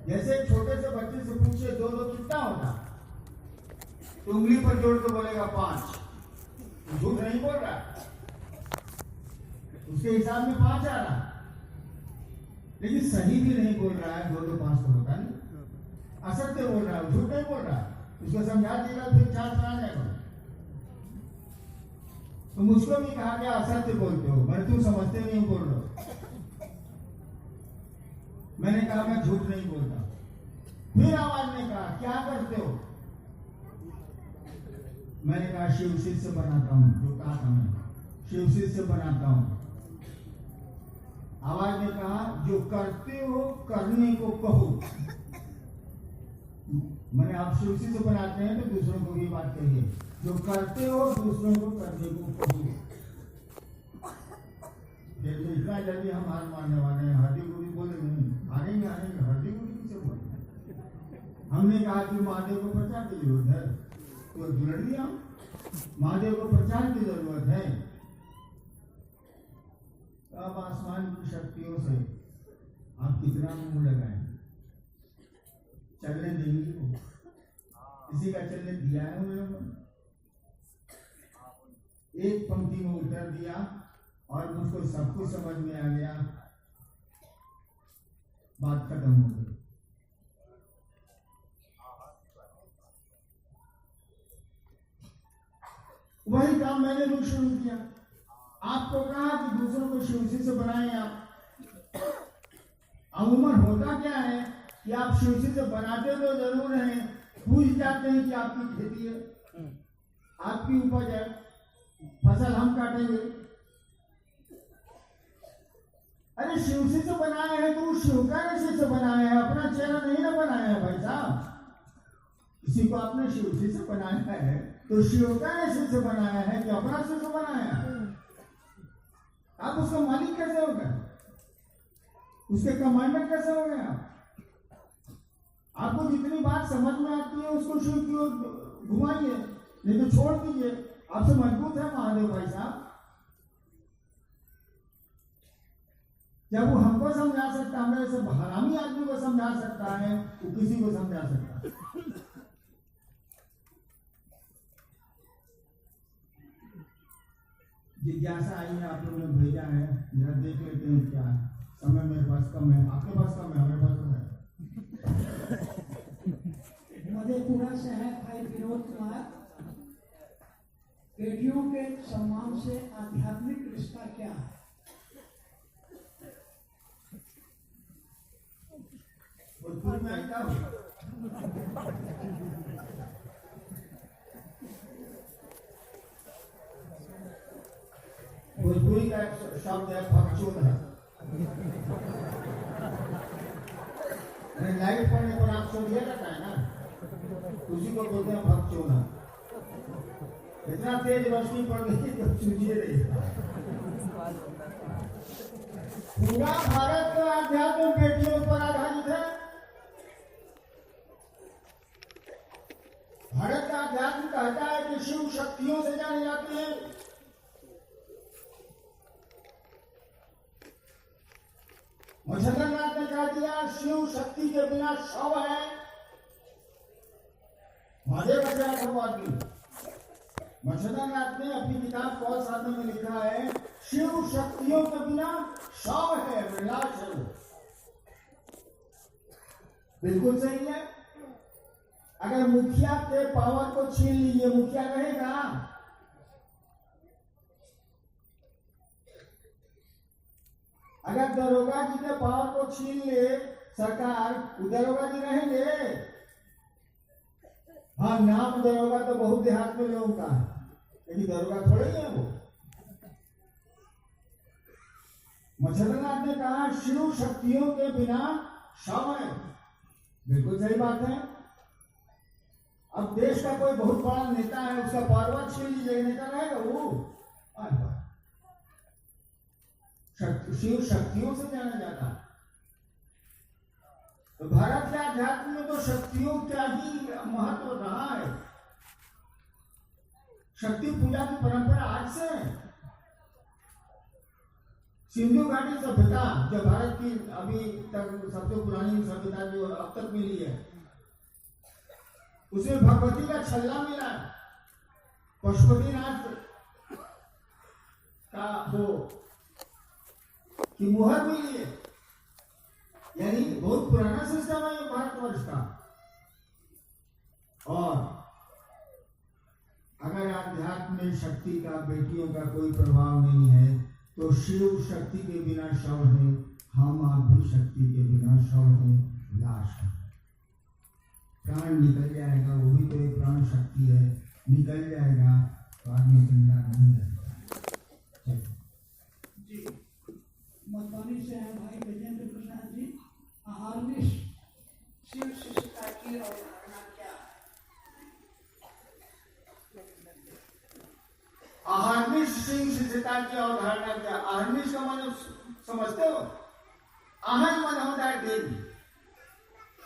जैसे छोटे से बच्चे से पूछे 2 कितना होता, तो उंगली पर जोड़ के बोलेगा 5। झूठ नहीं बोल रहा, उसके हिसाब में 5 आ रहा, लेकिन सही भी नहीं बोल रहा है। 2 5 तो होता नहीं, असत्य बोल रहा है, झूठ नहीं बोल रहा है। उसको समझा देगा फिर 4 बना जाएगा। तो मुझको भी कहा गया असत्य बोलते हो, मैंने तुम समझते नहीं बोल रहे हो। मैंने कहा मैं झूठ नहीं बोलता। फिर आवाज ने कहा क्या करते हो? मैंने कहा शिवशिर से बनाता हूं। जो कहा था मैं शिवशिर से बनाता हूं। आवाज ने कहा जो करते हो करने को कहो। मैंने आप शिवशिर से बनाते हैं तो दूसरों को भी बात कहिए, जो करते हो दूसरों को करने को कहो। फिर तो इतना जल्दी हम हार मारने वाले हैं, हड्डी गुड़ी बोले नहीं, हारेंगे हड्डी गुड़ी किसे बोले। हमने कहा कि महादेव को प्रचार की जरूरत है, तो जुड़ दिया। महादेव को प्रचार की जरूरत है। अब आसमान की शक्तियों से आप कितना मुंह लगाएं, चलने देंगे को? किसी का चलने दिया है उन लोगों ने? एक पंक्ति में उत्तर दिया और मुझको सब कुछ समझ में आ गया, बात खत्म हो गई। वही काम मैंने भी शुरू किया। आपको कहा कि दूसरों को शिवशिर से बनाएं आप। अमूमन होता क्या है कि आप शिवशिर से बनाते तो जरूर हैं, पूछ जाते हैं कि आपकी खेती है, आपकी उपज है, फसल हम काटेंगे। अरे शिवशिर से बनाए हैं तो शिव का शिर से बनाए हैं, अपना चेहरा नहीं ना बनाया है भाई साहब। किसी को आपने शिवशिर से बनाया है तो शिव का शिर से बनाया है कि अपना शिर से बनाया है? आप उसका मालिक कैसे हो गए? उसके कमांडर कैसे हो गए आप? आपको जितनी बात समझ में आती है उसको शिव की ओर घुमाइए, नहीं तो छोड़ दीजिए। आपसे मजबूत है महादेव भाई साहब। जब वो हमको समझा सकता है, हमें ऐसे हरामी आदमी को समझा सकता है, वो किसी को समझा सकता है। जिज्ञासा आई है, आप लोगों ने भेजा है, जरा देख लेते हैं क्या समय मेरे पास कम है, आपके पास कम है, हमारे पास तो है। मधेपुरा से है भाई विनोद कुमार। बेटियों के सम्मान से आध्यात्मिक रिश्ता क्या है? भोजपुरी में क्या हो? भोजपुरी का एक शब्द है भक्चोद है। लाइट पड़ने पर आप सो दिया जाता है ना, उसी को बोलते हैं भक्चोद। इतना तेज रोशनी पड़ गई तो सूझिए रही। पूरा भारत का अध्यात्म बेटियों पर आधारित है। भारत का अध्यात्म कहता है कि शिव शक्तियों से जाने जाते हैं। मच्छरनाथ ने कह दिया शिव शक्ति के बिना शव है। महादेव मच्छरनाथ ने अपनी किताब कौल साधना में लिखा है शिव शक्तियों के बिना शव है, विलास है। बिल्कुल सही है। अगर मुखिया के पावर को छीन लीजिए, मुखिया रहेगा? अगर दरोगा जी के पावर को छीन ले सरकार, दरोगा जी रहेंगे? हाँ, नाम दरोगा तो बहुत देहात में लोगों का है, लेकिन दरोगा थोड़े ही है वो। मच्छरनाथ ने कहा शिव शक्तियों के बिना शव है। बिल्कुल सही बात है। अब देश का कोई बहुत बड़ा नेता है, उसका पावर छीन लीजिए, नेता रहेगा वो? शिव शक्तियों से जाना जाता है। तो भारत के अध्यात्म में तो शक्तियों का ही महत्व रहा है। शक्ति पूजा की परंपरा आज से है। सिंधु घाटी सभ्यता जो भारत की अभी तक सबसे पुरानी सभ्यता जो अब तक मिली है, उसमें भगवती का छल्ला मिला, पशुपतिनाथ का वो की मुहर मिली है। यानी बहुत पुराना सिस्टम है ये भारतवर्ष का। और अगर आध्यात्म में शक्ति का बेटियों का कोई प्रभाव नहीं है तो शिव शक्ति के बिना शव है, हम आप भी शक्ति के बिना शव है, लाश है। प्राण निकल जाएगा, वो भी तो एक प्राण शक्ति है, निकल जाएगा तो आदमी जिंदा नहीं रहेगा। जी, मधुबनी से हैं भाई विजेंद्र प्रसाद जी। अहर्निश शिव शिष्यता की अवधारणा क्या है? अहर्निश शिव शिष्यता की अवधारणा क्या? अहर्निश का मन समझते हो? अहन मन होता है दिन,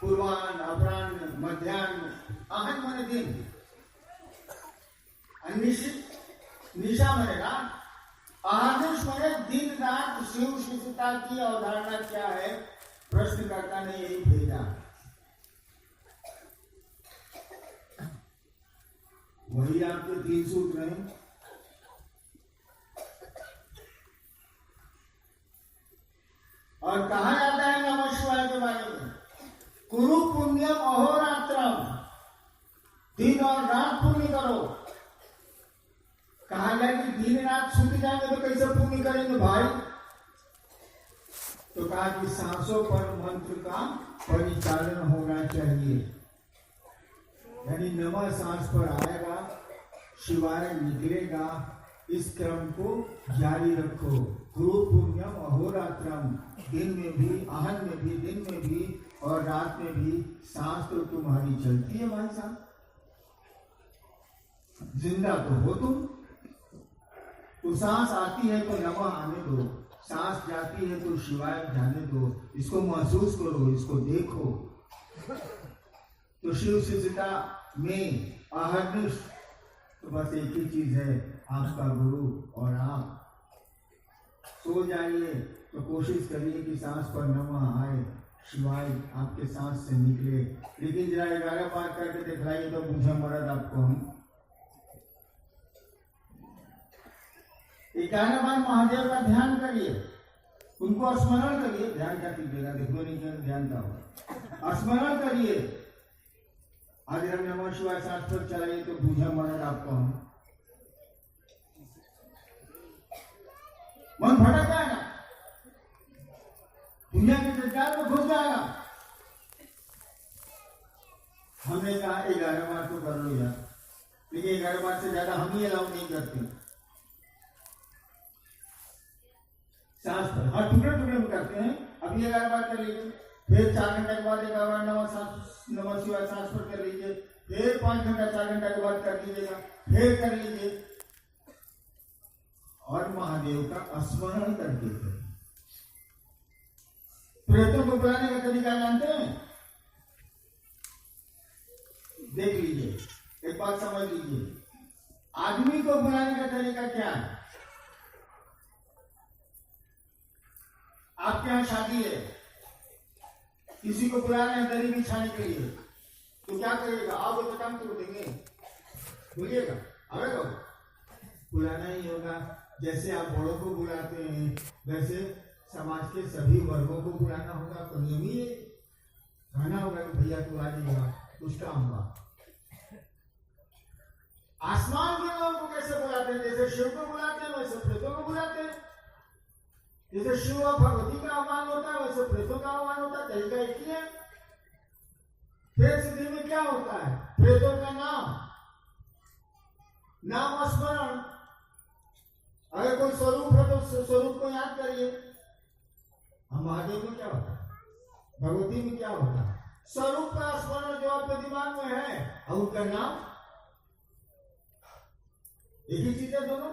पूर्वान्न, अपराह्न, मध्याह्न, अहन मन दिन, निशा मने रात। अहर्निश मने दिन रात। शिव शिष्यता की अवधारणा क्या है? प्रश्नकर्ता ने यही भेजा। वही आपके 3 सूत्र हैं। और कहा जाता है नमः शिवाय के बारे में, कुरु पुण्यम अहोरात्रम, दिन और रात पुण्य करो। कहा गया कि दिन रात छूट जाएंगे तो कैसे पुण्य करेंगे भाई? तो कहा कि सांसों पर मंत्र का परिचालन होना चाहिए। यानी नमः सांस पर आएगा, शिवाय निकलेगा, इस क्रम को जारी रखो। गुरु पुण्यम अहोरात्रम, दिन में भी, आहन में भी, दिन में भी और रात में भी सांस तो तुम्हारी चलती है भाई साहब। जिंदा तो हो तुम। तो सांस आती है तो नमः आने दो, सांस जाती है तो शिवाय जाने दो। इसको महसूस करो, इसको देखो। तो शिव शिष्यता में अहर्निश तो बस एक ही चीज है, आपका गुरु और आप। सो जाइए तो कोशिश करिए कि सांस पर नमः आए, शिवाय आपके सांस से निकले। लेकिन जरा 11 बार करके दिखलाइए तो मुझे मरद आपको हम 11 बार महादेव का ध्यान करिए, उनको स्मरण करिए। ध्यान क्या कीजिएगा, देखो नहीं क्या ध्यान का होगा, स्मरण करिए। आज हम नमः शिवाय सांस पर चलाइए तो बूझा मरद आपको हम। मन भटक जाएगा, दुनिया के जंजाल में घुस जाएगा। हमने कहा 11 बार तो कर लो यार, लेकिन 11 बार से ज्यादा हम ही अलाउ नहीं करते। सांस पर हाँ टुकड़े टुकड़े में करते हैं। अब ये 11 बार कर लीजिए, फिर 4 घंटे के बाद 11 बार नमः शिवाय सांस पर कर लीजिए, फिर 5 घंटा 4 घंटा के बाद कर लीजिएगा, फिर कर लीजिए। और महादेव का स्मरण करके करें। प्रेतों को बुलाने का तरीका जानते हैं? देख लीजिए, एक बात समझ लीजिए। आदमी को बुलाने का तरीका क्या है? आपके यहां शादी है, किसी को बुला रहे हैं दरी बिछाने के लिए, तो क्या करिएगा? आओ तो काम तो देंगे, बोलिएगा आवेगा? बुलाना ही होगा। जैसे आप बड़ों को बुलाते हैं वैसे समाज के सभी वर्गों को बुलाना होगा। तो नियम ही कहना होगा कि भैया तू आ जाएगा, कुछ काम हुआ। आसमान के लोगों को कैसे बुलाते हैं? जैसे शिव को बुलाते हैं वैसे प्रेतों को बुलाते हैं। जैसे शिव और भगवती का आह्वान होता है वैसे प्रेतों का आह्वान होता है। तरीका एक ही है। प्रेत सिद्धि में क्या होता है? प्रेतों का नाम स्मरण। अगर कोई स्वरूप है तो स्वरूप को याद करिए। हम महादेव में क्या होता है, भगवती में क्या होता है? स्वरूप का स्मरण जो आपके दिमाग में है और उनका नाम एक ही चीज है दोनों।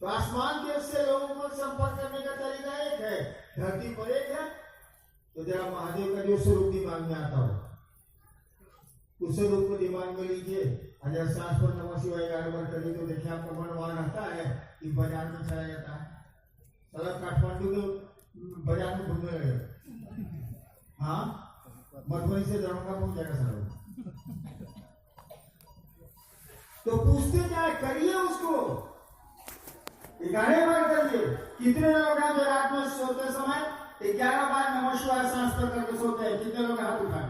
तो आसमान के से लोगों को संपर्क करने का तरीका एक है, धरती पर एक है। तो जरा महादेव का जो स्वरूप दिमाग में आता हो उस स्वरूप को दिमाग में लीजिए। अगर सांस पर नमः शिवाय 11 बार करिए तो देखिए आपका मन वहां रहता है कि बाजार में चला जाता है। डमरू के बाजार में घूमने लगे। हाँ, मधुबनी से दरभंगा पहुंच जाएगा सर। तो पूछते क्या है, करिए उसको, 11 बार करिए। कितने लोग हैं जो रात में सोते समय 11 बार नमः शिवाय सांस पर करके सोते हैं? कितने लोग हाथ उठाए?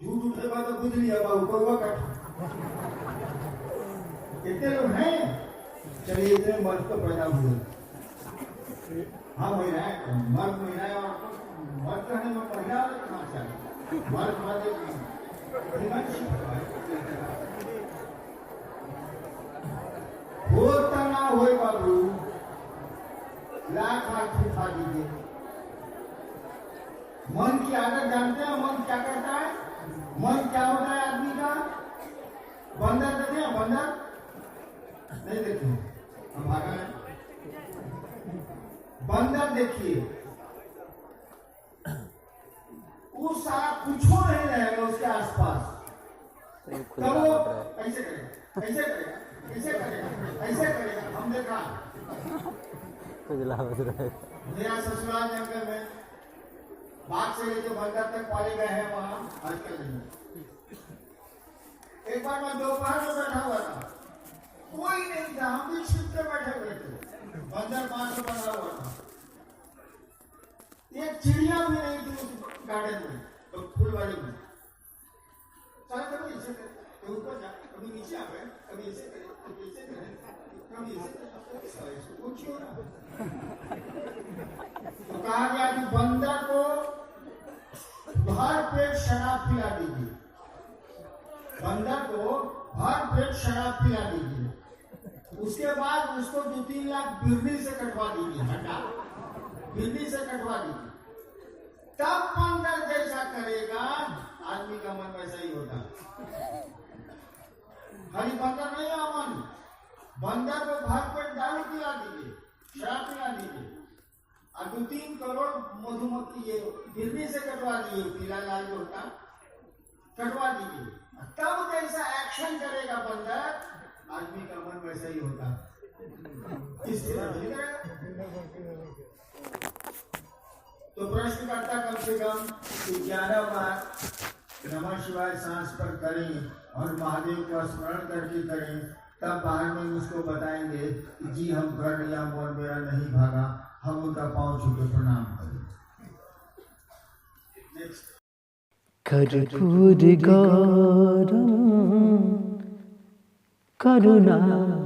झूठ उठेगा तो बुझ लिया बाबू कौवा कट। कितने लोग हैं? चलिए इतने मर्द तो पैदा हुए। हाँ महिलाएं, मर्द महिलाएं और मर्द कहने में महिला कहाँ से आए? मर्द होता ना होए बाबू, लाख हाथ उठा दीजिए। मन की आदत जानते हैं? मन क्या करता है? मन क्या होता है आदमी का? बंदर देखे हैं? बंदर नहीं देखे, हम भागा है। बंदर देखिए, वो सारा कुछ नहीं रहेगा उसके आसपास। तो वो ऐसे करेगा, ऐसे करेगा, ऐसे करेगा, ऐसे करेगा। हम देखा मेरा ससुराल जंगल में बाघ से लेकर बंदर तक पाले गए हैं वहां आजकल नहीं। एक बार मैं दोपहर में बैठा हुआ था, कोई नहीं था, हम भी छिप के बैठे हुए थे। बंदर बांस से बना हुआ था, एक चिड़िया भी नहीं थी उस गार्डन में, तो फुलवाड़ी में। चलो कभी इसे करें, तो ऊपर जा, कभी नीचे आ गए, कभी इसे करें, कभी इसे करें, कभी इसे करें, कुछ हो रहा। तो कहा गया कि बंदर को भर पेट शराब पिला दीजिए। बंदर को भर पेट शराब पिला दीजिए। उसके बाद उसको 2-3 लाख बिरनी से कटवा दीजिए, हटा बिरनी से कटवा दीजिए। तब बंदर जैसा करेगा, आदमी का मन वैसा ही होता। खाली बंदर नहीं है मन, बंदर को भर पेट दारू पिला दीजिए, शराब पिला दीजिए, और 2-3 करोड़ मधुमक्खी ये बिरनी से कटवा दीजिए, पीला लाल होता कटवा दीजिए। तब जैसा एक्शन करेगा बंदर, आदमी का मन वैसा ही होता। इस तरह नहीं करेगा। तो प्रश्न करता कम से कम 11 बार नमः शिवाय सांस पर करें और महादेव का स्मरण करके करें। तब बाद में उसको बताएंगे कि जी हम कर लिया, मन मेरा नहीं भागा, हम उनका पांव छू के प्रणाम करें। कर्पूर गौरम करुणावतारम